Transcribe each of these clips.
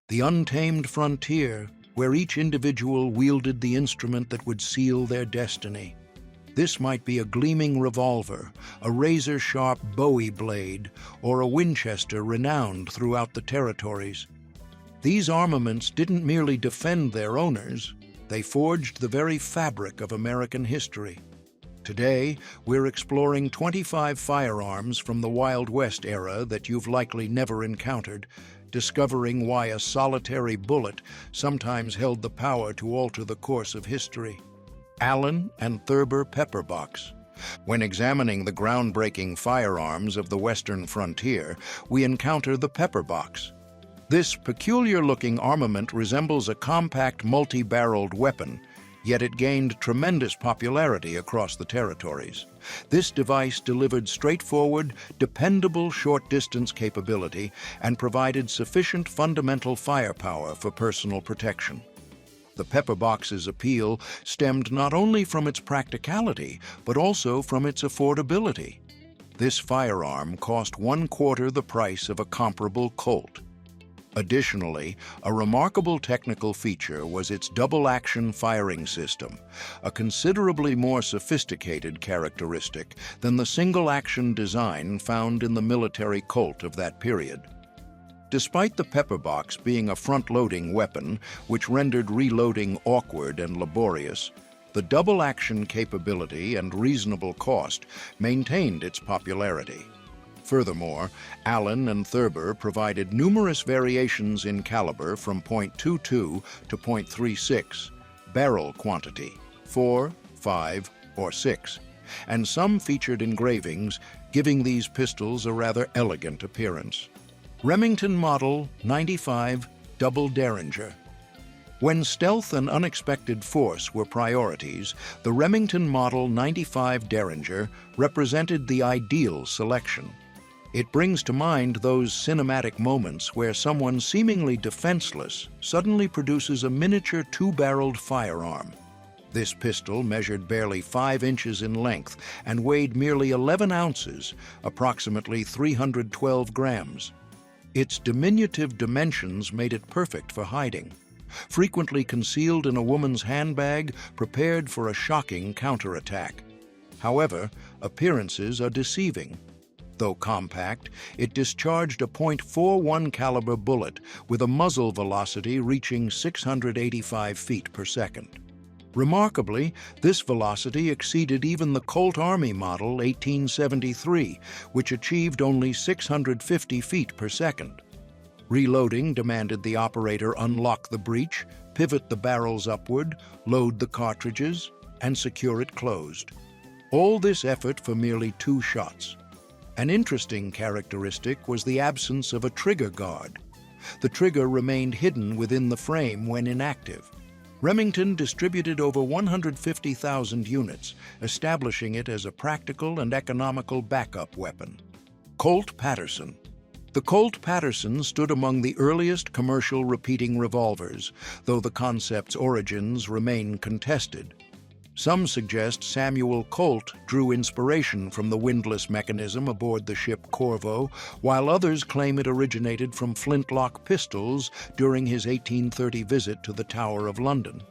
the untamed frontier where each individual wielded the instrument that would seal their destiny. This might be a gleaming revolver, a razor-sharp Bowie blade, or a Winchester renowned throughout the territories. These armaments didn't merely defend their owners, they forged the very fabric of American history. Today, we're exploring 25 firearms from the Wild West era that you've likely never encountered, discovering why a solitary bullet sometimes held the power to alter the course of history. Allen and Thurber pepper box. When examining the groundbreaking firearms of the Western frontier, we encounter the pepper box. This peculiar-looking armament resembles a compact multi-barreled weapon, yet it gained tremendous popularity across the territories. This device delivered straightforward, dependable short-distance capability and provided sufficient fundamental firepower for personal protection. The pepper box's appeal stemmed not only from its practicality, but also from its affordability. This firearm cost 1/4 the price of a comparable Colt. Additionally, a remarkable technical feature was its double-action firing system, a considerably more sophisticated characteristic than the single-action design found in the military Colt of that period. Despite the pepper box being a front-loading weapon, which rendered reloading awkward and laborious, the double-action capability and reasonable cost maintained its popularity. Furthermore, Allen and Thurber provided numerous variations in caliber from .22 to .36, barrel quantity, 4, 5, or 6, and some featured engravings, giving these pistols a rather elegant appearance. Remington Model 95 Double Derringer. When stealth and unexpected force were priorities, the Remington Model 95 Derringer represented the ideal selection. It brings to mind those cinematic moments where someone seemingly defenseless suddenly produces a miniature two-barreled firearm. This pistol measured barely 5 inches in length and weighed merely 11 ounces, approximately 312 grams. Its diminutive dimensions made it perfect for hiding, frequently concealed in a woman's handbag, prepared for a shocking counterattack. However, appearances are deceiving. Though compact, it discharged a .41 caliber bullet with a muzzle velocity reaching 685 feet per second. Remarkably, this velocity exceeded even the Colt Army Model 1873, which achieved only 650 feet per second. Reloading demanded the operator unlock the breech, pivot the barrels upward, load the cartridges, and secure it closed. All this effort for merely 2 shots. An interesting characteristic was the absence of a trigger guard. The trigger remained hidden within the frame when inactive. Remington distributed over 150,000 units, establishing it as a practical and economical backup weapon. Colt Paterson. The Colt Paterson stood among the earliest commercial repeating revolvers, though the concept's origins remain contested. Some suggest Samuel Colt drew inspiration from the windlass mechanism aboard the ship Corvo, while others claim it originated from flintlock pistols during his 1830 visit to the Tower of London.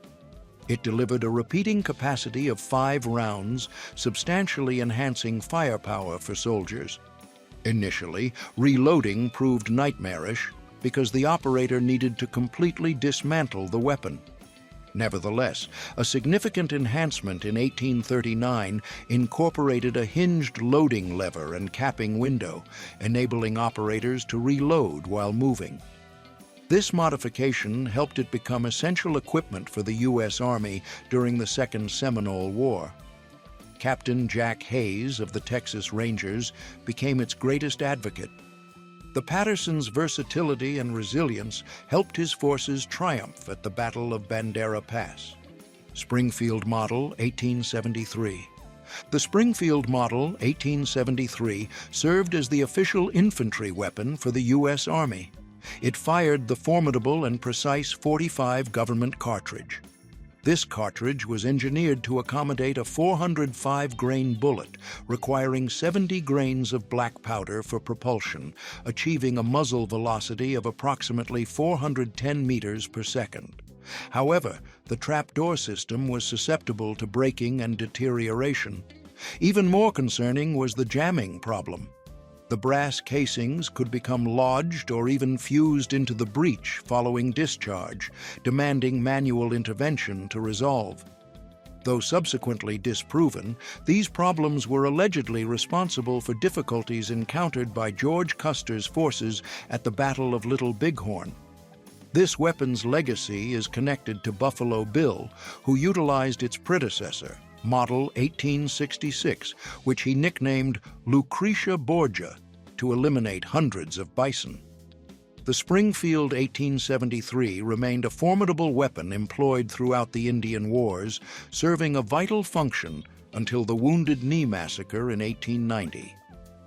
It delivered a repeating capacity of 5 rounds, substantially enhancing firepower for soldiers. Initially, reloading proved nightmarish because the operator needed to completely dismantle the weapon. Nevertheless, a significant enhancement in 1839 incorporated a hinged loading lever and capping window, enabling operators to reload while moving. This modification helped it become essential equipment for the U.S. Army during the Second Seminole War. Captain Jack Hayes of the Texas Rangers became its greatest advocate. The Paterson's versatility and resilience helped his forces triumph at the Battle of Bandera Pass. Springfield Model 1873. The Springfield Model 1873 served as the official infantry weapon for the U.S. Army. It fired the formidable and precise .45 government cartridge. This cartridge was engineered to accommodate a 405-grain bullet, requiring 70 grains of black powder for propulsion, achieving a muzzle velocity of approximately 410 meters per second. However, the trapdoor system was susceptible to breaking and deterioration. Even more concerning was the jamming problem. The brass casings could become lodged or even fused into the breech following discharge, demanding manual intervention to resolve. Though subsequently disproven, these problems were allegedly responsible for difficulties encountered by George Custer's forces at the Battle of Little Bighorn. This weapon's legacy is connected to Buffalo Bill, who utilized its predecessor, Model 1866, which he nicknamed Lucretia Borgia, to eliminate hundreds of bison. The Springfield 1873 remained a formidable weapon employed throughout the Indian Wars, serving a vital function until the Wounded Knee Massacre in 1890.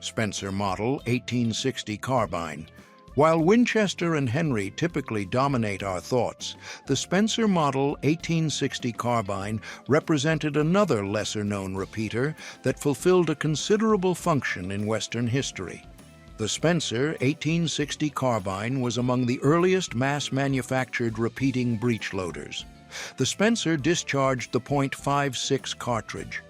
Spencer Model 1860 Carbine. While Winchester and Henry typically dominate our thoughts, the Spencer Model 1860 Carbine represented another lesser-known repeater that fulfilled a considerable function in Western history. The Spencer 1860 Carbine was among the earliest mass-manufactured repeating breech loaders. The Spencer discharged the .56 cartridge.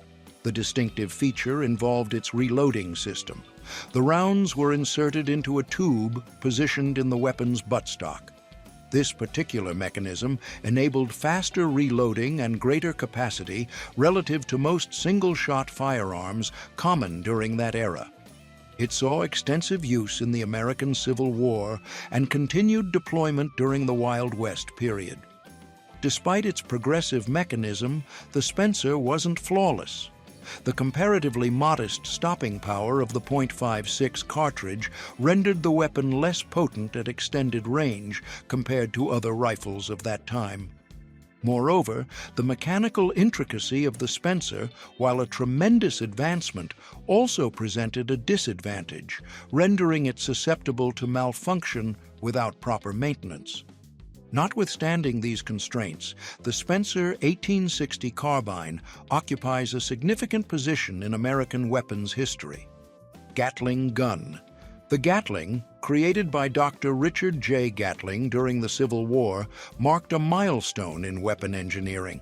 The distinctive feature involved its reloading system. The rounds were inserted into a tube positioned in the weapon's buttstock. This particular mechanism enabled faster reloading and greater capacity relative to most single-shot firearms common during that era. It saw extensive use in the American Civil War and continued deployment during the Wild West period. Despite its progressive mechanism, the Spencer wasn't flawless. The comparatively modest stopping power of the .56 cartridge rendered the weapon less potent at extended range compared to other rifles of that time. Moreover, the mechanical intricacy of the Spencer, while a tremendous advancement, also presented a disadvantage, rendering it susceptible to malfunction without proper maintenance. Notwithstanding these constraints, the Spencer 1860 Carbine occupies a significant position in American weapons history. Gatling Gun. The Gatling, created by Dr. Richard J. Gatling during the Civil War, marked a milestone in weapon engineering.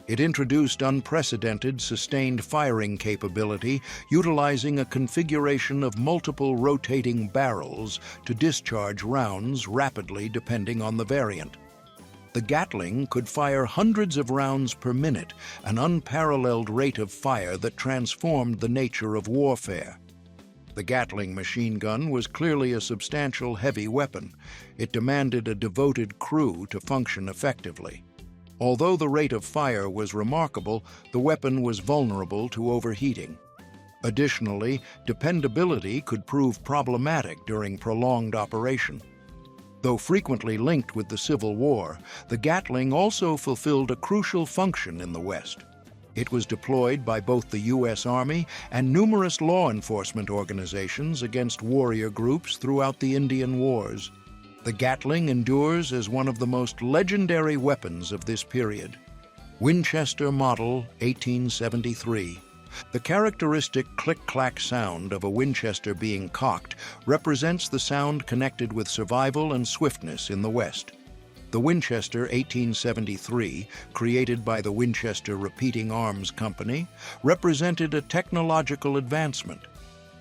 It introduced unprecedented sustained firing capability, utilizing a configuration of multiple rotating barrels to discharge rounds rapidly depending on the variant. The Gatling could fire hundreds of rounds per minute, an unparalleled rate of fire that transformed the nature of warfare. The Gatling machine gun was clearly a substantial heavy weapon. It demanded a devoted crew to function effectively. Although the rate of fire was remarkable, the weapon was vulnerable to overheating. Additionally, dependability could prove problematic during prolonged operation. Though frequently linked with the Civil War, the Gatling also fulfilled a crucial function in the West. It was deployed by both the U.S. Army and numerous law enforcement organizations against warrior groups throughout the Indian Wars. The Gatling endures as one of the most legendary weapons of this period. Winchester Model 1873. The characteristic click-clack sound of a Winchester being cocked represents the sound connected with survival and swiftness in the West. The Winchester 1873, created by the Winchester Repeating Arms Company, represented a technological advancement.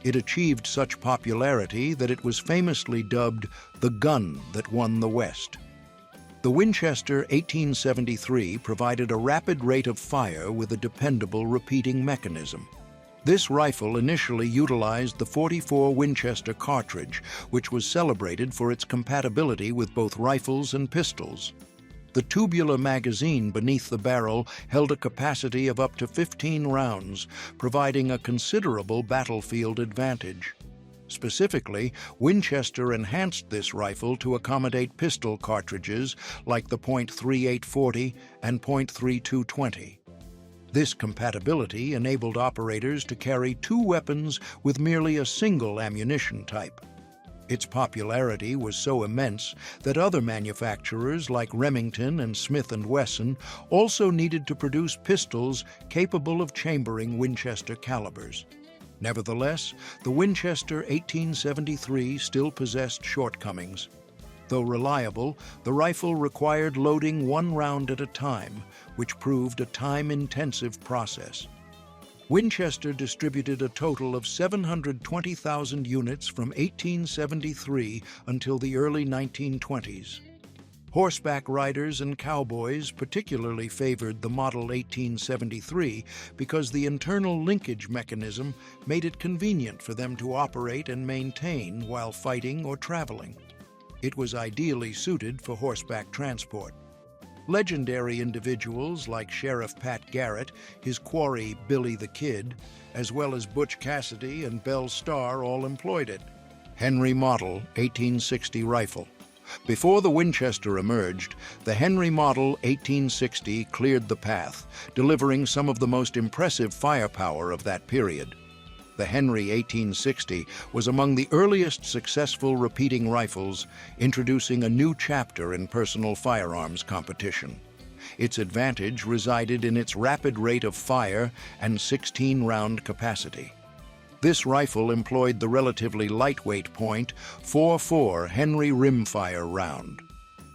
It achieved such popularity that it was famously dubbed the gun that won the West. The Winchester 1873 provided a rapid rate of fire with a dependable repeating mechanism. This rifle initially utilized the .44 Winchester cartridge, which was celebrated for its compatibility with both rifles and pistols. The tubular magazine beneath the barrel held a capacity of up to 15 rounds, providing a considerable battlefield advantage. Specifically, Winchester enhanced this rifle to accommodate pistol cartridges like the .3840 and .3220. This compatibility enabled operators to carry two weapons with merely a single ammunition type. Its popularity was so immense that other manufacturers like Remington and Smith & Wesson also needed to produce pistols capable of chambering Winchester calibers. Nevertheless, the Winchester 1873 still possessed shortcomings. Though reliable, the rifle required loading one round at a time, which proved a time-intensive process. Winchester distributed a total of 720,000 units from 1873 until the early 1920s. Horseback riders and cowboys particularly favored the Model 1873 because the internal linkage mechanism made it convenient for them to operate and maintain while fighting or traveling. It was ideally suited for horseback transport. Legendary individuals like Sheriff Pat Garrett, his quarry Billy the Kid, as well as Butch Cassidy and Belle Starr all employed it. Henry Model 1860 rifle. Before the Winchester emerged, the Henry Model 1860 cleared the path, delivering some of the most impressive firepower of that period. The Henry 1860 was among the earliest successful repeating rifles, introducing a new chapter in personal firearms competition. Its advantage resided in its rapid rate of fire and 16-round capacity. This rifle employed the relatively lightweight .44 Henry rimfire round.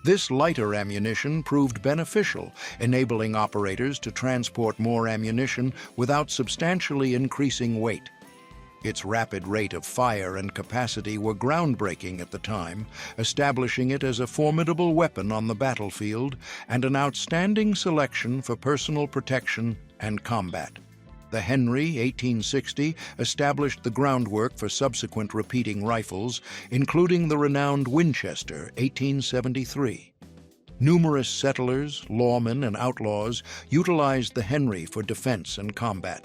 This lighter ammunition proved beneficial, enabling operators to transport more ammunition without substantially increasing weight. Its rapid rate of fire and capacity were groundbreaking at the time, establishing it as a formidable weapon on the battlefield and an outstanding selection for personal protection and combat. The Henry 1860 established the groundwork for subsequent repeating rifles, including the renowned Winchester 1873. Numerous settlers, lawmen, and outlaws utilized the Henry for defense and combat.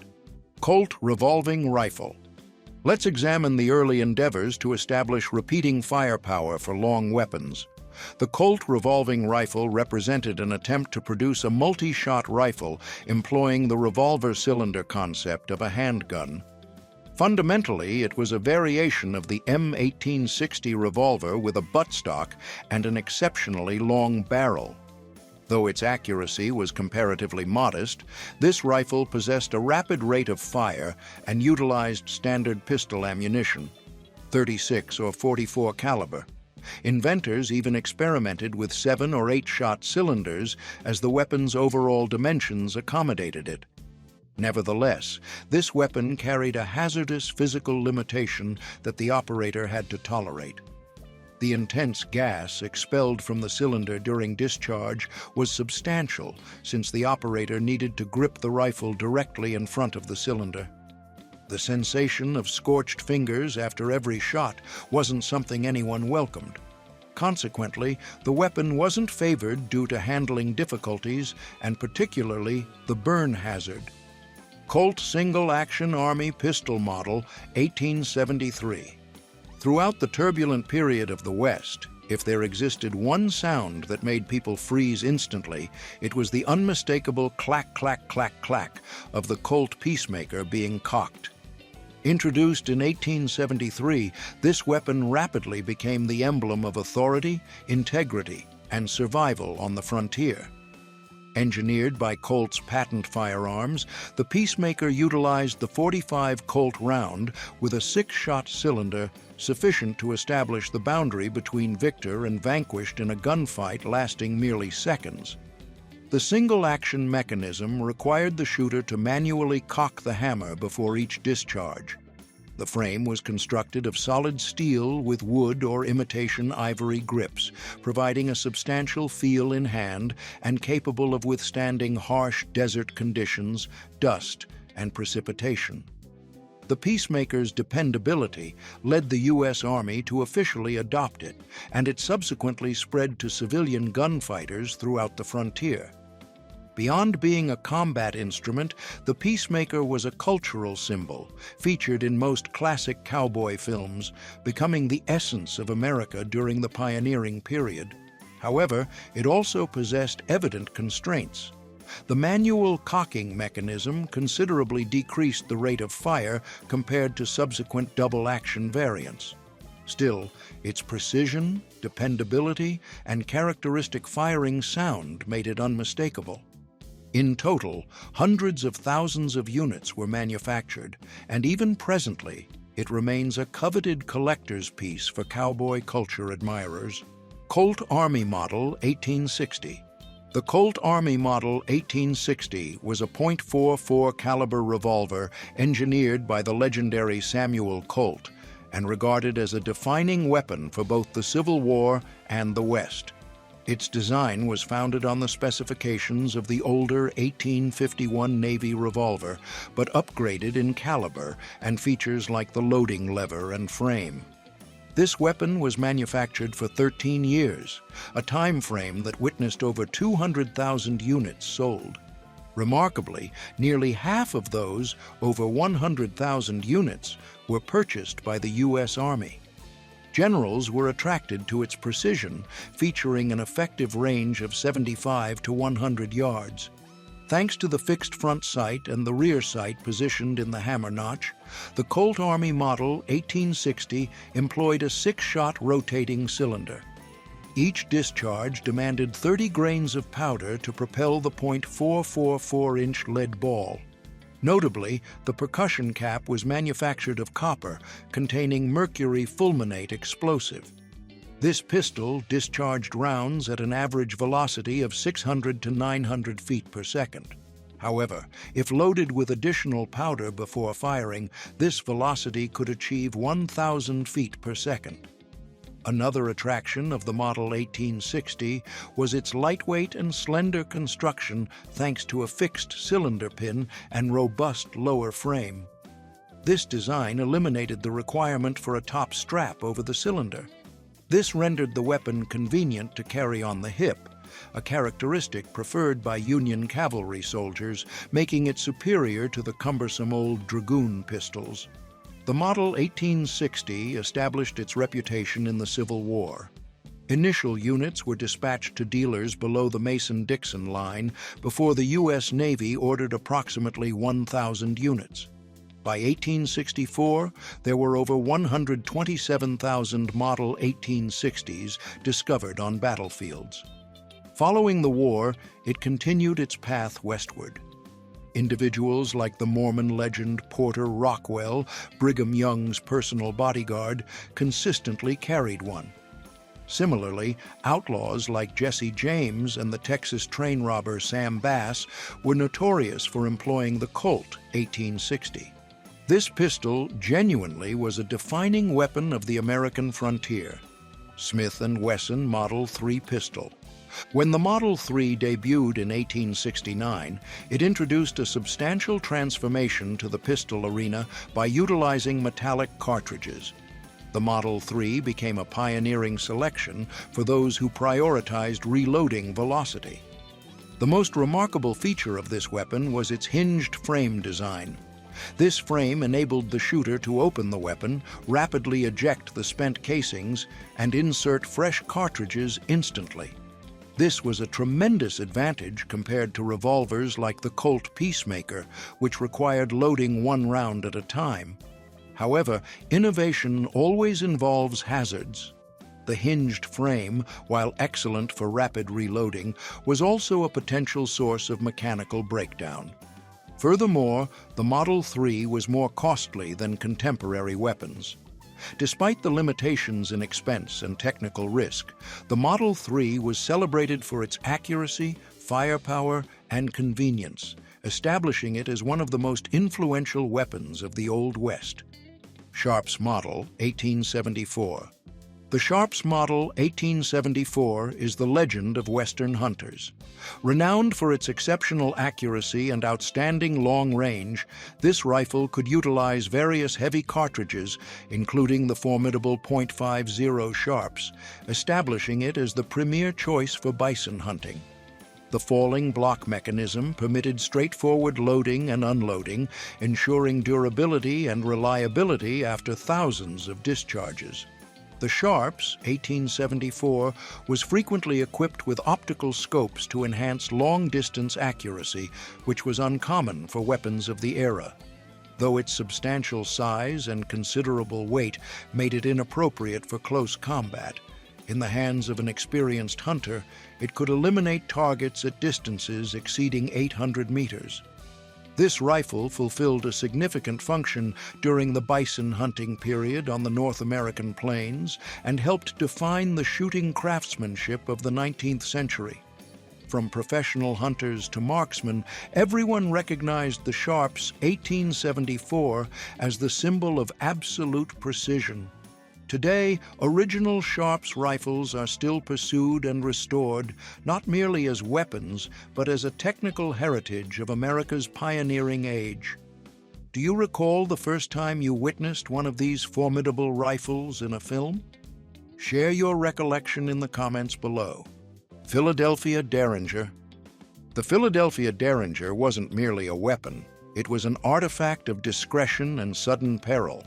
Colt revolving rifle. Let's examine the early endeavors to establish repeating firepower for long weapons. The Colt revolving rifle represented an attempt to produce a multi-shot rifle employing the revolver cylinder concept of a handgun. Fundamentally, it was a variation of the M1860 revolver with a buttstock and an exceptionally long barrel. Though its accuracy was comparatively modest, this rifle possessed a rapid rate of fire and utilized standard pistol ammunition, 36 or 44 caliber. Inventors even experimented with 7 or 8-shot cylinders as the weapon's overall dimensions accommodated it. Nevertheless, this weapon carried a hazardous physical limitation that the operator had to tolerate. The intense gas expelled from the cylinder during discharge was substantial, since the operator needed to grip the rifle directly in front of the cylinder. The sensation of scorched fingers after every shot wasn't something anyone welcomed. Consequently, the weapon wasn't favored due to handling difficulties and particularly the burn hazard. Colt Single-Action Army Pistol Model 1873. Throughout the turbulent period of the West, if there existed one sound that made people freeze instantly, it was the unmistakable clack, clack, clack, clack of the Colt Peacemaker being cocked. Introduced in 1873, this weapon rapidly became the emblem of authority, integrity, and survival on the frontier. Engineered by Colt's patent Firearms, the Peacemaker utilized the .45 Colt round with a 6-shot cylinder sufficient to establish the boundary between victor and vanquished in a gunfight lasting merely seconds. The single-action mechanism required the shooter to manually cock the hammer before each discharge. The frame was constructed of solid steel with wood or imitation ivory grips, providing a substantial feel in hand and capable of withstanding harsh desert conditions, dust, and precipitation. The Peacemaker's dependability led the U.S. Army to officially adopt it, and it subsequently spread to civilian gunfighters throughout the frontier. Beyond being a combat instrument, the Peacemaker was a cultural symbol, featured in most classic cowboy films, becoming the essence of America during the pioneering period. However, it also possessed evident constraints. The manual cocking mechanism considerably decreased the rate of fire compared to subsequent double-action variants. Still, its precision, dependability, and characteristic firing sound made it unmistakable. In total, hundreds of thousands of units were manufactured, and even presently, it remains a coveted collector's piece for cowboy culture admirers. Colt Army Model 1860. The Colt Army Model 1860 was a .44 caliber revolver engineered by the legendary Samuel Colt and regarded as a defining weapon for both the Civil War and the West. Its design was founded on the specifications of the older 1851 Navy revolver, but upgraded in caliber and features like the loading lever and frame. This weapon was manufactured for 13 years, a time frame that witnessed over 200,000 units sold. Remarkably, nearly half of those, over 100,000 units, were purchased by the U.S. Army. Generals were attracted to its precision, featuring an effective range of 75 to 100 yards. Thanks to the fixed front sight and the rear sight positioned in the hammer notch, the Colt Army Model 1860 employed a 6-shot rotating cylinder. Each discharge demanded 30 grains of powder to propel the .444-inch lead ball. Notably, the percussion cap was manufactured of copper, containing mercury fulminate explosive. This pistol discharged rounds at an average velocity of 600 to 900 feet per second. However, if loaded with additional powder before firing, this velocity could achieve 1,000 feet per second. Another attraction of the Model 1860 was its lightweight and slender construction thanks to a fixed cylinder pin and robust lower frame. This design eliminated the requirement for a top strap over the cylinder. This rendered the weapon convenient to carry on the hip, a characteristic preferred by Union cavalry soldiers, making it superior to the cumbersome old dragoon pistols. The Model 1860 established its reputation in the Civil War. Initial units were dispatched to dealers below the Mason-Dixon line before the U.S. Navy ordered approximately 1,000 units. By 1864, there were over 127,000 Model 1860s discovered on battlefields. Following the war, it continued its path westward. Individuals like the Mormon legend Porter Rockwell, Brigham Young's personal bodyguard, consistently carried one. Similarly, outlaws like Jesse James and the Texas train robber Sam Bass were notorious for employing the Colt 1860. This pistol genuinely was a defining weapon of the American frontier. Smith & Wesson Model 3 pistol. When the Model 3 debuted in 1869, it introduced a substantial transformation to the pistol arena by utilizing metallic cartridges. The Model 3 became a pioneering selection for those who prioritized reloading velocity. The most remarkable feature of this weapon was its hinged frame design. This frame enabled the shooter to open the weapon, rapidly eject the spent casings, and insert fresh cartridges instantly. This was a tremendous advantage compared to revolvers like the Colt Peacemaker, which required loading one round at a time. However, innovation always involves hazards. The hinged frame, while excellent for rapid reloading, was also a potential source of mechanical breakdown. Furthermore, the Model 3 was more costly than contemporary weapons. Despite the limitations in expense and technical risk, the Model 3 was celebrated for its accuracy, firepower, and convenience, establishing it as one of the most influential weapons of the Old West. Sharps Model 1874. The Sharps Model 1874 is the legend of Western hunters. Renowned for its exceptional accuracy and outstanding long range, this rifle could utilize various heavy cartridges, including the formidable .50 Sharps, establishing it as the premier choice for bison hunting. The falling block mechanism permitted straightforward loading and unloading, ensuring durability and reliability after thousands of discharges. The Sharps 1874 was frequently equipped with optical scopes to enhance long-distance accuracy, which was uncommon for weapons of the era. though its substantial size and considerable weight made it inappropriate for close combat. In the hands of an experienced hunter, it could eliminate targets at distances exceeding 800 meters. This rifle fulfilled a significant function during the bison hunting period on the North American plains and helped define the shooting craftsmanship of the 19th century. From professional hunters to marksmen, everyone recognized the Sharp's 1874 as the symbol of absolute precision. Today, original Sharps rifles are still pursued and restored, not merely as weapons, but as a technical heritage of America's pioneering age. Do you recall the first time you witnessed one of these formidable rifles in a film? Share your recollection in the comments below. Philadelphia Derringer. The Philadelphia Derringer wasn't merely a weapon. It was an artifact of discretion and sudden peril.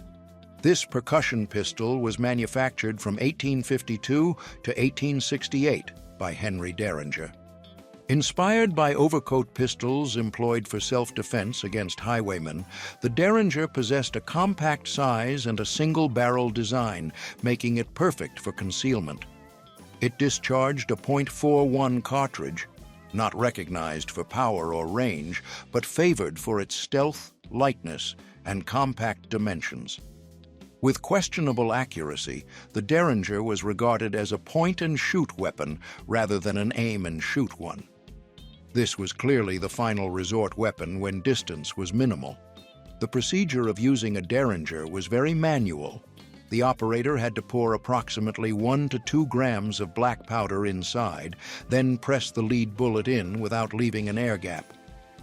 This percussion pistol was manufactured from 1852 to 1868 by Henry Derringer. Inspired by overcoat pistols employed for self-defense against highwaymen, the Derringer possessed a compact size and a single-barrel design, making it perfect for concealment. It discharged a .41 cartridge, not recognized for power or range, but favored for its stealth, lightness, and compact dimensions. With questionable accuracy, the Derringer was regarded as a point-and-shoot weapon rather than an aim-and-shoot one. This was clearly the final resort weapon when distance was minimal. The procedure of using a Derringer was very manual. The operator had to pour approximately 1 to 2 grams of black powder inside, then press the lead bullet in without leaving an air gap.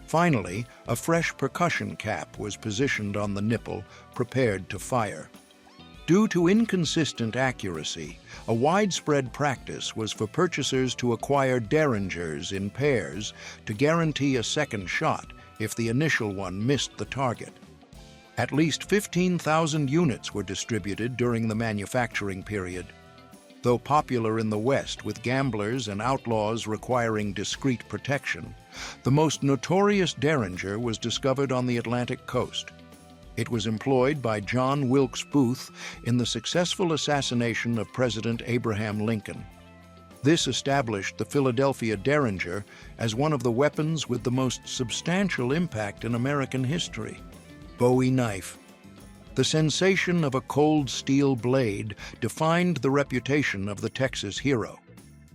Finally, a fresh percussion cap was positioned on the nipple, prepared to fire. Due to inconsistent accuracy, a widespread practice was for purchasers to acquire Derringers in pairs to guarantee a second shot if the initial one missed the target. At least 15,000 units were distributed during the manufacturing period. Though popular in the West with gamblers and outlaws requiring discreet protection, the most notorious Derringer was discovered on the Atlantic coast. It was employed by John Wilkes Booth in the successful assassination of President Abraham Lincoln. This established the Philadelphia Derringer as one of the weapons with the most substantial impact in American history. Bowie Knife. The sensation of a cold steel blade defined the reputation of the Texas hero.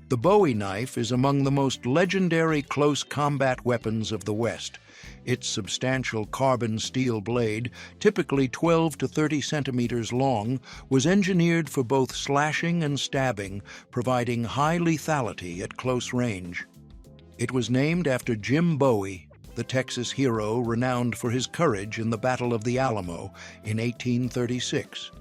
The Bowie knife is among the most legendary close combat weapons of the West. Its substantial carbon steel blade, typically 12 to 30 centimeters long, was engineered for both slashing and stabbing, providing high lethality at close range. It was named after Jim Bowie, the Texas hero renowned for his courage in the Battle of the Alamo in 1836.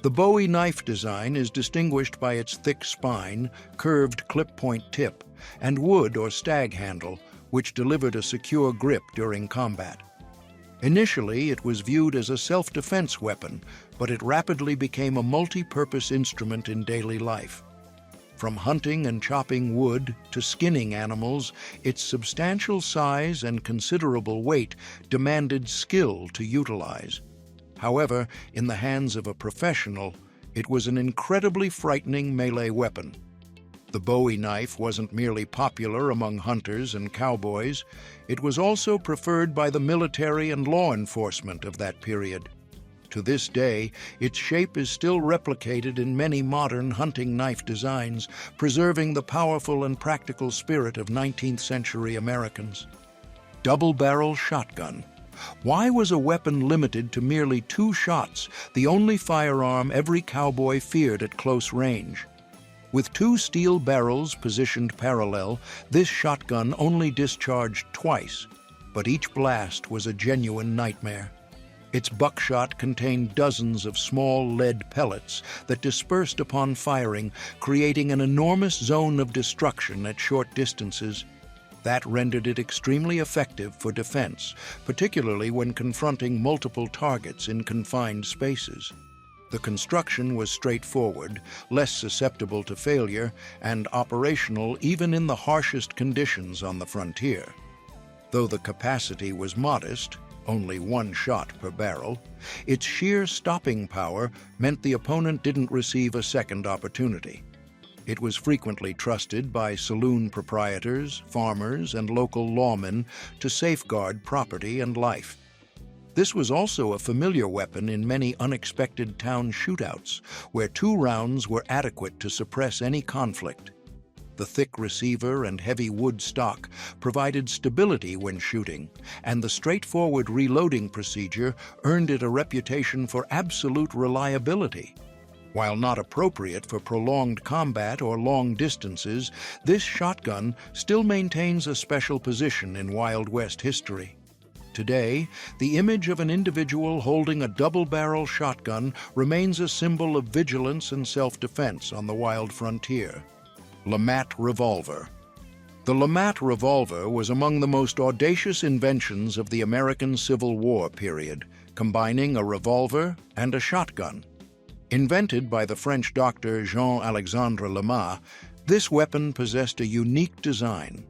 The Bowie knife design is distinguished by its thick spine, curved clip-point tip, and wood or stag handle, which delivered a secure grip during combat. Initially, it was viewed as a self-defense weapon, but it rapidly became a multi-purpose instrument in daily life. From hunting and chopping wood to skinning animals, its substantial size and considerable weight demanded skill to utilize. However, in the hands of a professional, it was an incredibly frightening melee weapon. The Bowie knife wasn't merely popular among hunters and cowboys, it was also preferred by the military and law enforcement of that period. To this day, its shape is still replicated in many modern hunting knife designs, preserving the powerful and practical spirit of 19th century Americans. Double-barrel shotgun. Why was a weapon limited to merely 2 shots, the only firearm every cowboy feared at close range? With 2 steel barrels positioned parallel, this shotgun only discharged twice, but each blast was a genuine nightmare. Its buckshot contained dozens of small lead pellets that dispersed upon firing, creating an enormous zone of destruction at short distances. That rendered it extremely effective for defense, particularly when confronting multiple targets in confined spaces. The construction was straightforward, less susceptible to failure, and operational even in the harshest conditions on the frontier. Though the capacity was modest, only one shot per barrel, its sheer stopping power meant the opponent didn't receive a second opportunity. It was frequently trusted by saloon proprietors, farmers, and local lawmen to safeguard property and life. This was also a familiar weapon in many unexpected town shootouts, where 2 rounds were adequate to suppress any conflict. The thick receiver and heavy wood stock provided stability when shooting, and the straightforward reloading procedure earned it a reputation for absolute reliability. While not appropriate for prolonged combat or long distances, this shotgun still maintains a special position in Wild West history. Today, the image of an individual holding a double-barrel shotgun remains a symbol of vigilance and self-defense on the wild frontier. LeMat Revolver. The LeMat Revolver was among the most audacious inventions of the American Civil War period, combining a revolver and a shotgun. Invented by the French doctor Jean-Alexandre LeMat, this weapon possessed a unique design.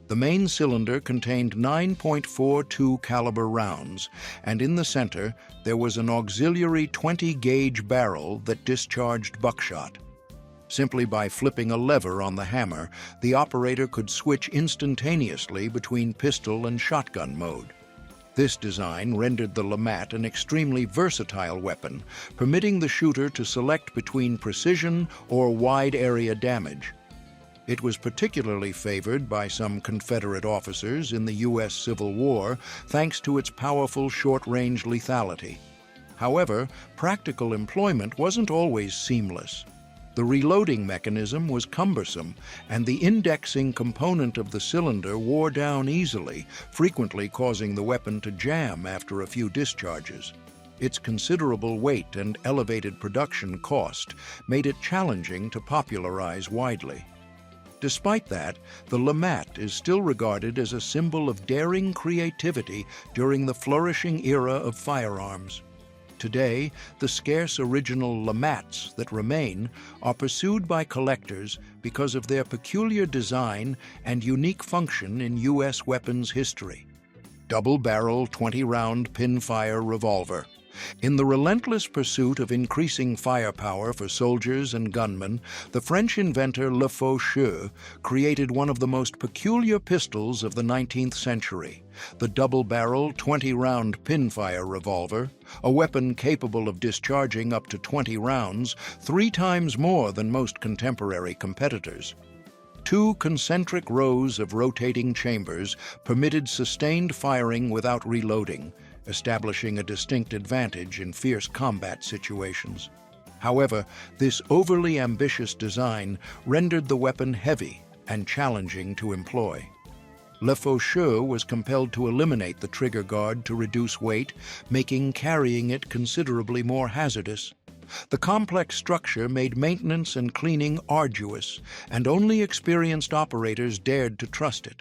The main cylinder contained 9.42 caliber rounds, and in the center there was an auxiliary 20-gauge barrel that discharged buckshot. Simply by flipping a lever on the hammer, the operator could switch instantaneously between pistol and shotgun mode. This design rendered the LeMat an extremely versatile weapon, permitting the shooter to select between precision or wide-area damage. It was particularly favored by some Confederate officers in the U.S. Civil War thanks to its powerful short-range lethality. However, practical employment wasn't always seamless. The reloading mechanism was cumbersome, and the indexing component of the cylinder wore down easily, frequently causing the weapon to jam after a few discharges. Its considerable weight and elevated production cost made it challenging to popularize widely. Despite that, the LeMat is still regarded as a symbol of daring creativity during the flourishing era of firearms. Today, the scarce original LeMats that remain are pursued by collectors because of their peculiar design and unique function in U.S. weapons history. Double-barrel 20-round pinfire revolver. In the relentless pursuit of increasing firepower for soldiers and gunmen, the French inventor Le Faucheux created one of the most peculiar pistols of the 19th century, the double-barrel 20-round pinfire revolver, a weapon capable of discharging up to 20 rounds, 3 times more than most contemporary competitors. 2 concentric rows of rotating chambers permitted sustained firing without reloading, establishing a distinct advantage in fierce combat situations. However, this overly ambitious design rendered the weapon heavy and challenging to employ. Le Faucheux was compelled to eliminate the trigger guard to reduce weight, making carrying it considerably more hazardous. The complex structure made maintenance and cleaning arduous, and only experienced operators dared to trust it.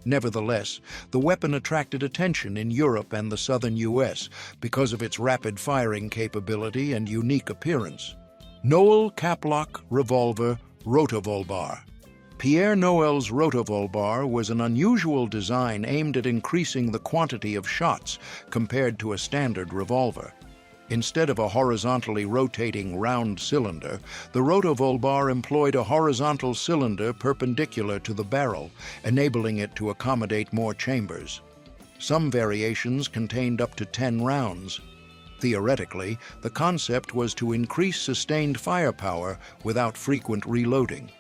Nevertheless, the weapon attracted attention in Europe and the southern U.S. because of its rapid firing capability and unique appearance. Noel Caplock Revolver Rotovolbar. Pierre Noel's Rotovolbar was an unusual design aimed at increasing the quantity of shots compared to a standard revolver. Instead of a horizontally rotating round cylinder, the Rotovolbar employed a horizontal cylinder perpendicular to the barrel, enabling it to accommodate more chambers. Some variations contained up to 10 rounds. Theoretically, the concept was to increase sustained firepower without frequent reloading.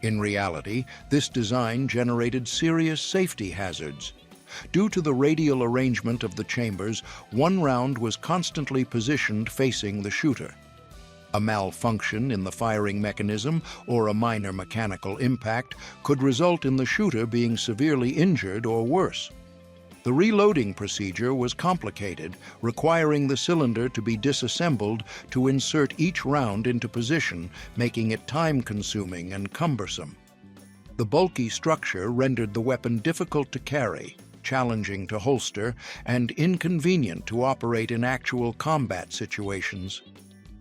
In reality, this design generated serious safety hazards. Due to the radial arrangement of the chambers, 1 round was constantly positioned facing the shooter. A malfunction in the firing mechanism or a minor mechanical impact could result in the shooter being severely injured or worse. The reloading procedure was complicated, requiring the cylinder to be disassembled to insert each round into position, making it time-consuming and cumbersome. The bulky structure rendered the weapon difficult to carry, challenging to holster, and inconvenient to operate in actual combat situations.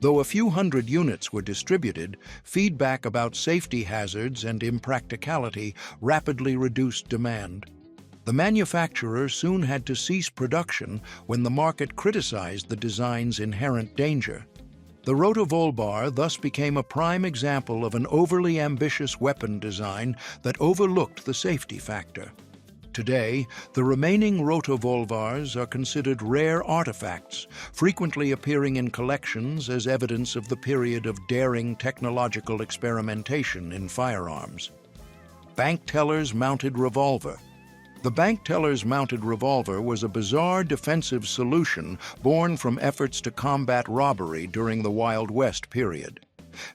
Though a few hundred units were distributed, feedback about safety hazards and impracticality rapidly reduced demand. The manufacturer soon had to cease production when the market criticized the design's inherent danger. The Rotovolbar thus became a prime example of an overly ambitious weapon design that overlooked the safety factor. Today, the remaining Rotovolvars are considered rare artifacts, frequently appearing in collections as evidence of the period of daring technological experimentation in firearms. Bank Teller's Mounted Revolver. The Bank Teller's Mounted Revolver was a bizarre defensive solution born from efforts to combat robbery during the Wild West period.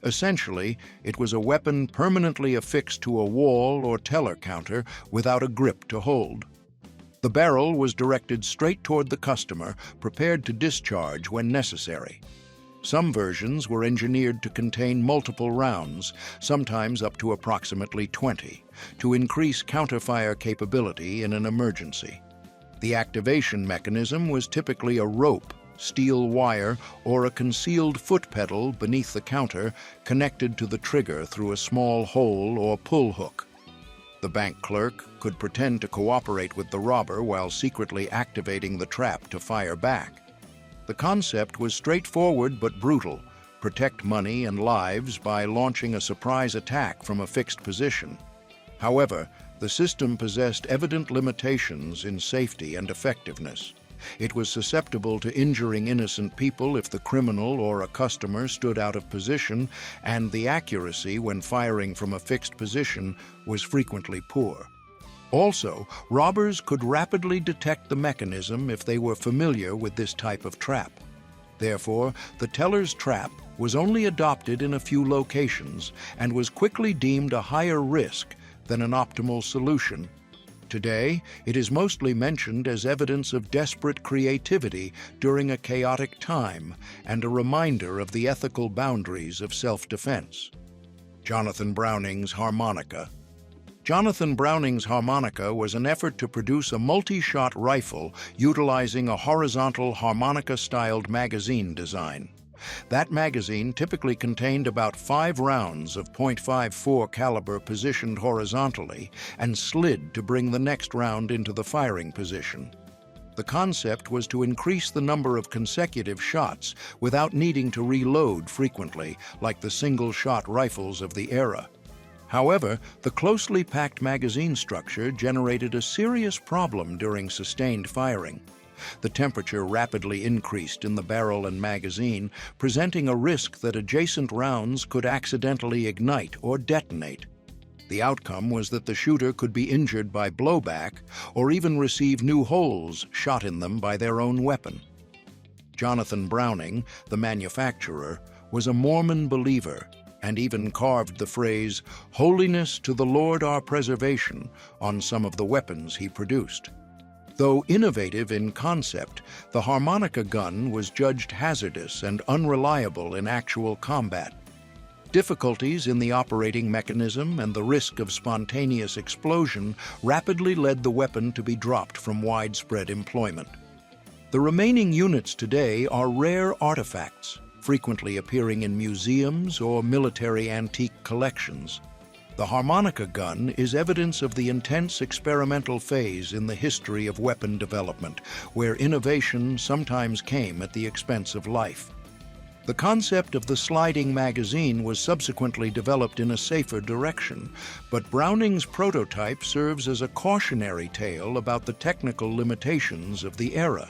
Essentially, it was a weapon permanently affixed to a wall or teller counter without a grip to hold. The barrel was directed straight toward the customer, prepared to discharge when necessary. Some versions were engineered to contain multiple rounds, sometimes up to approximately 20, to increase counterfire capability in an emergency. The activation mechanism was typically a rope, steel wire, or a concealed foot pedal beneath the counter connected to the trigger through a small hole or pull hook. The bank clerk could pretend to cooperate with the robber while secretly activating the trap to fire back. The concept was straightforward but brutal: protect money and lives by launching a surprise attack from a fixed position. However, the system possessed evident limitations in safety and effectiveness. It was susceptible to injuring innocent people if the criminal or a customer stood out of position, and the accuracy when firing from a fixed position was frequently poor. Also, robbers could rapidly detect the mechanism if they were familiar with this type of trap. Therefore, the teller's trap was only adopted in a few locations and was quickly deemed a higher risk than an optimal solution. Today, it is mostly mentioned as evidence of desperate creativity during a chaotic time and a reminder of the ethical boundaries of self-defense. Jonathan Browning's Harmonica. Jonathan Browning's Harmonica was an effort to produce a multi-shot rifle utilizing a horizontal harmonica-styled magazine design. That magazine typically contained about 5 rounds of .54 caliber positioned horizontally and slid to bring the next round into the firing position. The concept was to increase the number of consecutive shots without needing to reload frequently, like the single-shot rifles of the era. However, the closely packed magazine structure generated a serious problem during sustained firing. The temperature rapidly increased in the barrel and magazine, presenting a risk that adjacent rounds could accidentally ignite or detonate. The outcome was that the shooter could be injured by blowback or even receive new holes shot in them by their own weapon. Jonathan Browning, the manufacturer, was a Mormon believer and even carved the phrase, "Holiness to the Lord our preservation," on some of the weapons he produced. Though innovative in concept, the Harmonica gun was judged hazardous and unreliable in actual combat. Difficulties in the operating mechanism and the risk of spontaneous explosion rapidly led the weapon to be dropped from widespread employment. The remaining units today are rare artifacts, frequently appearing in museums or military antique collections. The Harmonica gun is evidence of the intense experimental phase in the history of weapon development, where innovation sometimes came at the expense of life. The concept of the sliding magazine was subsequently developed in a safer direction, but Browning's prototype serves as a cautionary tale about the technical limitations of the era.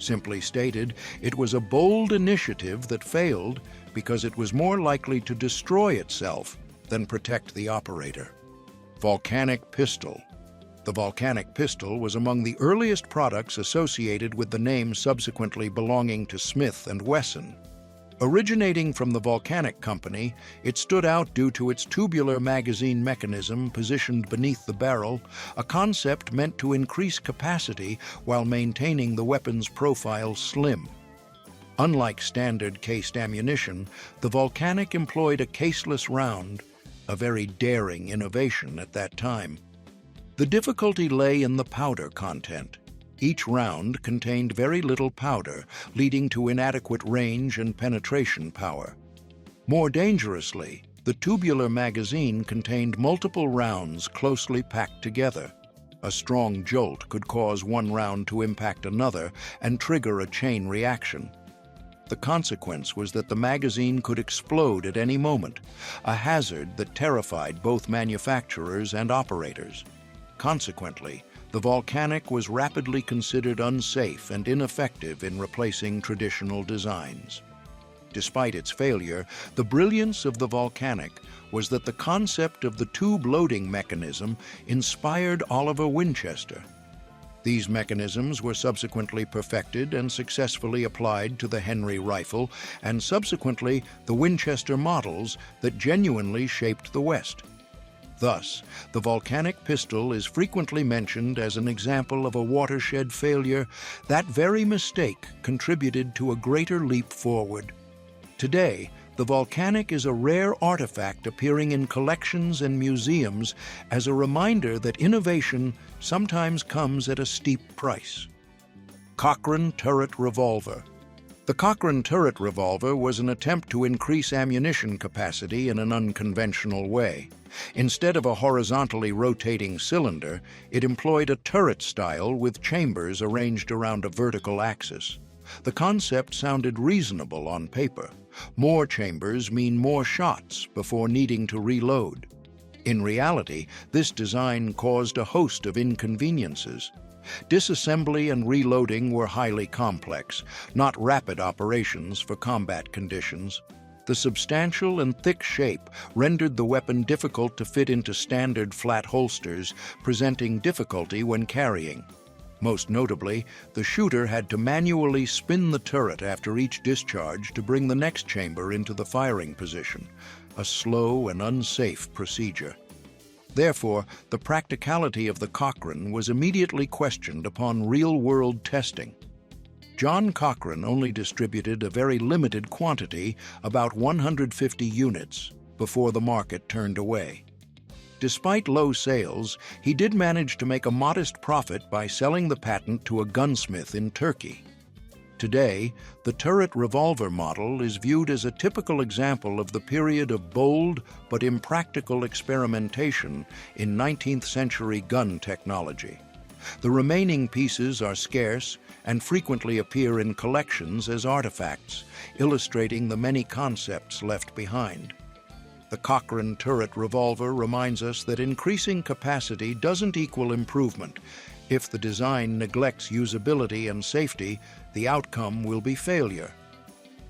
Simply stated, it was a bold initiative that failed because it was more likely to destroy itself than protect the operator. Volcanic Pistol. The Volcanic Pistol was among the earliest products associated with the name subsequently belonging to Smith & Wesson. Originating from the Volcanic Company, it stood out due to its tubular magazine mechanism positioned beneath the barrel, a concept meant to increase capacity while maintaining the weapon's profile slim. Unlike standard cased ammunition, the Volcanic employed a caseless round, a very daring innovation at that time. The difficulty lay in the powder content. Each round contained very little powder, leading to inadequate range and penetration power. More dangerously, the tubular magazine contained multiple rounds closely packed together. A strong jolt could cause one round to impact another and trigger a chain reaction. The consequence was that the magazine could explode at any moment, a hazard that terrified both manufacturers and operators. Consequently, the Volcanic was rapidly considered unsafe and ineffective in replacing traditional designs. Despite its failure, the brilliance of the Volcanic was that the concept of the tube loading mechanism inspired Oliver Winchester. These mechanisms were subsequently perfected and successfully applied to the Henry rifle and subsequently the Winchester models that genuinely shaped the West. Thus, the Volcanic pistol is frequently mentioned as an example of a watershed failure. That very mistake contributed to a greater leap forward. Today, the Volcanic is a rare artifact appearing in collections and museums as a reminder that innovation sometimes comes at a steep price. Cochran Turret Revolver. The Cochran Turret Revolver was an attempt to increase ammunition capacity in an unconventional way. Instead of a horizontally rotating cylinder, it employed a turret style with chambers arranged around a vertical axis. The concept sounded reasonable on paper. More chambers mean more shots before needing to reload. In reality, this design caused a host of inconveniences. Disassembly and reloading were highly complex, not rapid operations for combat conditions. The substantial and thick shape rendered the weapon difficult to fit into standard flat holsters, presenting difficulty when carrying. Most notably, the shooter had to manually spin the turret after each discharge to bring the next chamber into the firing position, a slow and unsafe procedure. Therefore, the practicality of the Cochran was immediately questioned upon real-world testing. John Cochran only distributed a very limited quantity, about 150 units, before the market turned away. Despite low sales, he did manage to make a modest profit by selling the patent to a gunsmith in Turkey. Today, the turret revolver model is viewed as a typical example of the period of bold but impractical experimentation in 19th century gun technology. The remaining pieces are scarce and frequently appear in collections as artifacts, illustrating the many concepts left behind. The Cochran Turret Revolver reminds us that increasing capacity doesn't equal improvement. If the design neglects usability and safety, the outcome will be failure.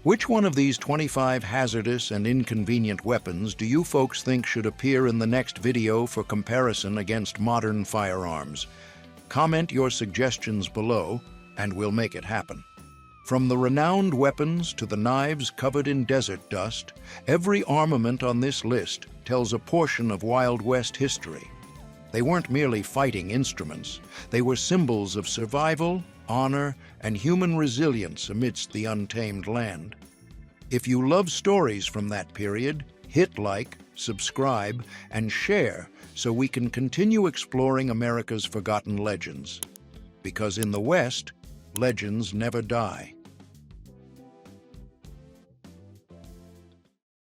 Which one of these 25 hazardous and inconvenient weapons do you folks think should appear in the next video for comparison against modern firearms? Comment your suggestions below, and we'll make it happen. From the renowned weapons to the knives covered in desert dust, every armament on this list tells a portion of Wild West history. They weren't merely fighting instruments. They were symbols of survival, honor, and human resilience amidst the untamed land. If you love stories from that period, hit like, subscribe, and share so we can continue exploring America's forgotten legends. Because in the West, legends never die.